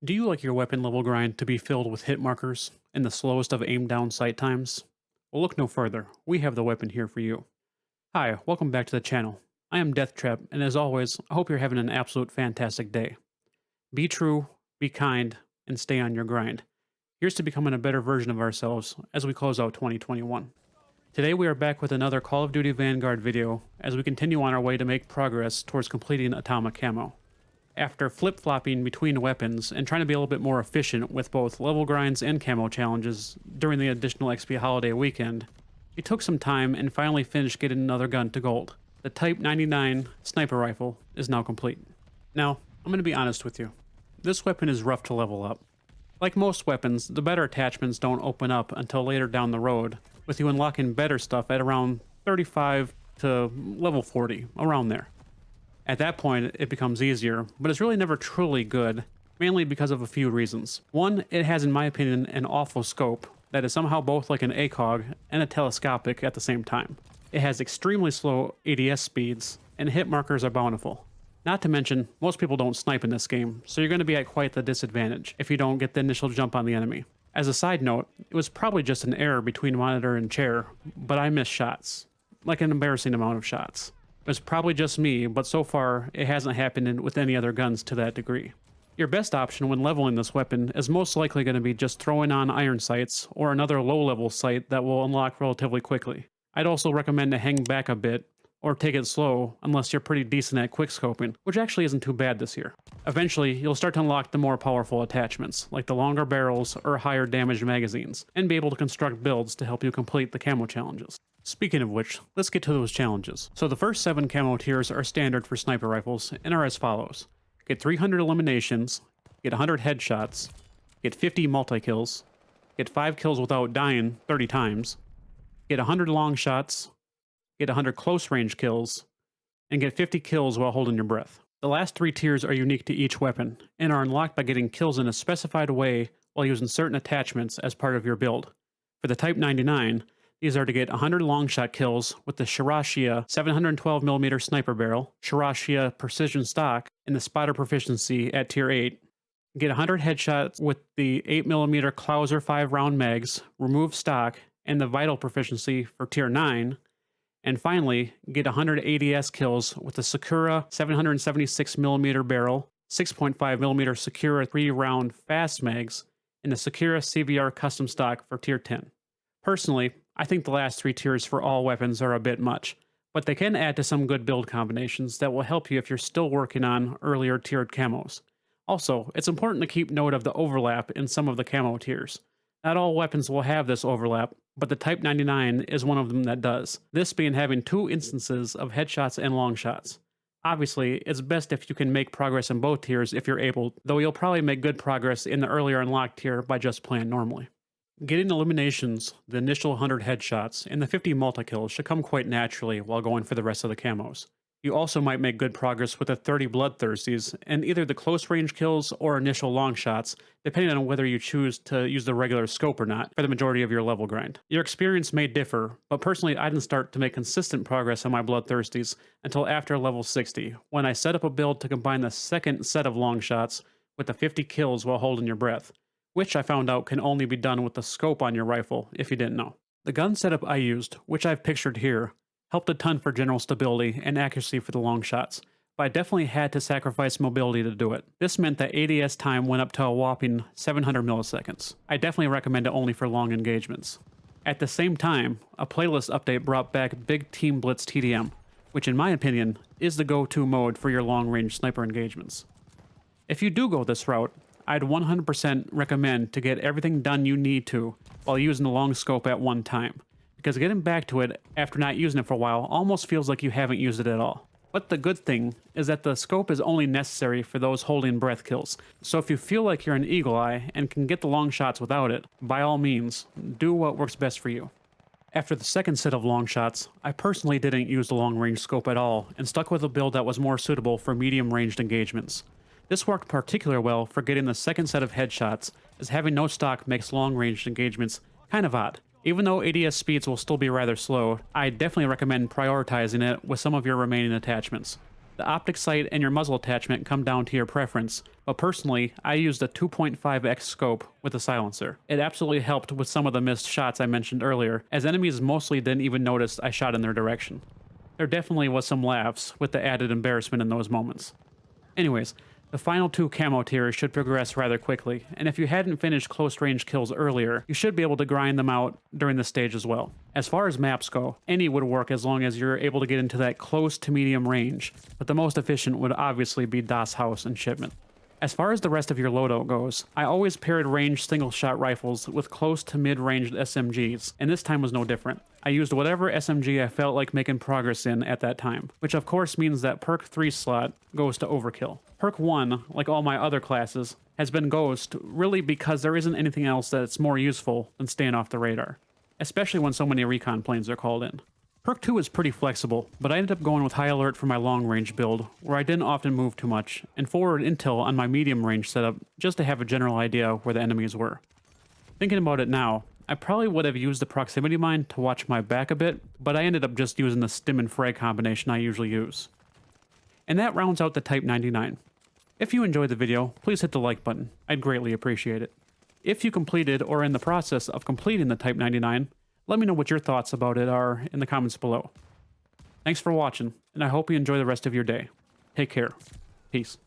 Do you like your weapon level grind to be filled with hit markers and the slowest of aim down sight times? Well, look no further. We have the weapon here for you. Hi, welcome back to the channel. I am Deathtrap, and as always, I hope you're having an absolute fantastic day. Be true, be kind, and stay on your grind. Here's to becoming a better version of ourselves as we close out 2021. Today we are back with another Call of Duty Vanguard video as we continue on our way to make progress towards completing Atomic Camo. After flip-flopping between weapons and trying to be a little bit more efficient with both level grinds and camo challenges during the additional XP holiday weekend, it took some time and finally finished getting another gun to gold. The Type 99 sniper rifle is now complete. Now, I'm going to be honest with you. This weapon is rough to level up. Like most weapons, the better attachments don't open up until later down the road, with you unlocking better stuff at around 35 to level 40, around there. At that point, it becomes easier, but it's really never truly good, mainly because of a few reasons. One, it has, in my opinion, an awful scope that is somehow both like an ACOG and a telescopic at the same time. It has extremely slow ADS speeds, and hit markers are bountiful. Not to mention, most people don't snipe in this game, so you're going to be at quite the disadvantage if you don't get the initial jump on the enemy. As a side note, it was probably just an error between monitor and chair, but I missed shots. Like an embarrassing amount of shots. It was probably just me, but so far, it hasn't happened with any other guns to that degree. Your best option when leveling this weapon is most likely going to be just throwing on iron sights or another low-level sight that will unlock relatively quickly. I'd also recommend to hang back a bit, or take it slow unless you're pretty decent at quickscoping, which actually isn't too bad this year. Eventually, you'll start to unlock the more powerful attachments, like the longer barrels or higher damage magazines, and be able to construct builds to help you complete the camo challenges. Speaking of which, let's get to those challenges. So the first 7 camo tiers are standard for sniper rifles and are as follows. Get 300 eliminations, get 100 headshots, get 50 multi-kills, get 5 kills without dying 30 times, get 100 long shots, get 100 close range kills, and get 50 kills while holding your breath. The last 3 tiers are unique to each weapon, and are unlocked by getting kills in a specified way while using certain attachments as part of your build. For the Type 99, these are to get 100 long shot kills with the Shirashia 712mm sniper barrel, Shirashia precision stock, and the spotter proficiency at tier 8. Get 100 headshots with the 8mm Klauser 5-round mags, remove stock, and the vital proficiency for tier 9. And finally, get 100 ADS kills with the Sakura 776mm barrel, 6.5mm Sakura 3-round fast mags, and the Sakura CVR custom stock for tier 10. Personally, I think the last 3 tiers for all weapons are a bit much, but they can add to some good build combinations that will help you if you're still working on earlier tiered camos. Also, it's important to keep note of the overlap in some of the camo tiers. Not all weapons will have this overlap, but the Type 99 is one of them that does, this being having 2 instances of headshots and long shots. Obviously, it's best if you can make progress in both tiers if you're able, though you'll probably make good progress in the earlier unlocked tier by just playing normally. Getting eliminations, the initial 100 headshots, and the 50 multi-kills should come quite naturally while going for the rest of the camos. You also might make good progress with the 30 bloodthirsties, and either the close range kills or initial long shots, depending on whether you choose to use the regular scope or not for the majority of your level grind. Your experience may differ, but personally I didn't start to make consistent progress on my bloodthirsties until after level 60, when I set up a build to combine the second set of long shots with the 50 kills while holding your breath, which I found out can only be done with the scope on your rifle, if you didn't know. The gun setup I used, which I've pictured here, helped a ton for general stability and accuracy for the long shots, but I definitely had to sacrifice mobility to do it. This meant that ADS time went up to a whopping 700 milliseconds. I definitely recommend it only for long engagements. At the same time, a playlist update brought back Big Team Blitz TDM, which in my opinion is the go-to mode for your long-range sniper engagements. If you do go this route, I'd 100% recommend to get everything done you need to while using the long scope at one time, because getting back to it after not using it for a while almost feels like you haven't used it at all. But the good thing is that the scope is only necessary for those holding breath kills, so if you feel like you're an eagle eye and can get the long shots without it, by all means, do what works best for you. After the second set of long shots, I personally didn't use the long range scope at all and stuck with a build that was more suitable for medium ranged engagements. This worked particularly well for getting the second set of headshots, as having no stock makes long-range engagements kind of odd. Even though ADS speeds will still be rather slow, I definitely recommend prioritizing it with some of your remaining attachments. The optic sight and your muzzle attachment come down to your preference, but personally, I used a 2.5x scope with a silencer. It absolutely helped with some of the missed shots I mentioned earlier, as enemies mostly didn't even notice I shot in their direction. There definitely was some laughs with the added embarrassment in those moments. Anyways, the final 2 camo tiers should progress rather quickly, and if you hadn't finished close range kills earlier, you should be able to grind them out during this stage as well. As far as maps go, any would work as long as you're able to get into that close to medium range, but the most efficient would obviously be Das Haus and Shipment. As far as the rest of your loadout goes, I always paired ranged single-shot rifles with close to mid-ranged SMGs, and this time was no different. I used whatever SMG I felt like making progress in at that time, which of course means that perk 3 slot goes to Overkill. Perk 1, like all my other classes, has been Ghost really because there isn't anything else that's more useful than staying off the radar, especially when so many recon planes are called in. Perk 2 is pretty flexible, but I ended up going with High Alert for my long range build, where I didn't often move too much, and Forward Intel on my medium range setup just to have a general idea where the enemies were. Thinking about it now, I probably would have used the proximity mine to watch my back a bit, but I ended up just using the stim and frag combination I usually use. And that rounds out the Type 99. If you enjoyed the video, please hit the like button, I'd greatly appreciate it. If you completed or are in the process of completing the Type 99, let me know what your thoughts about it are in the comments below. Thanks for watching, and I hope you enjoy the rest of your day. Take care. Peace.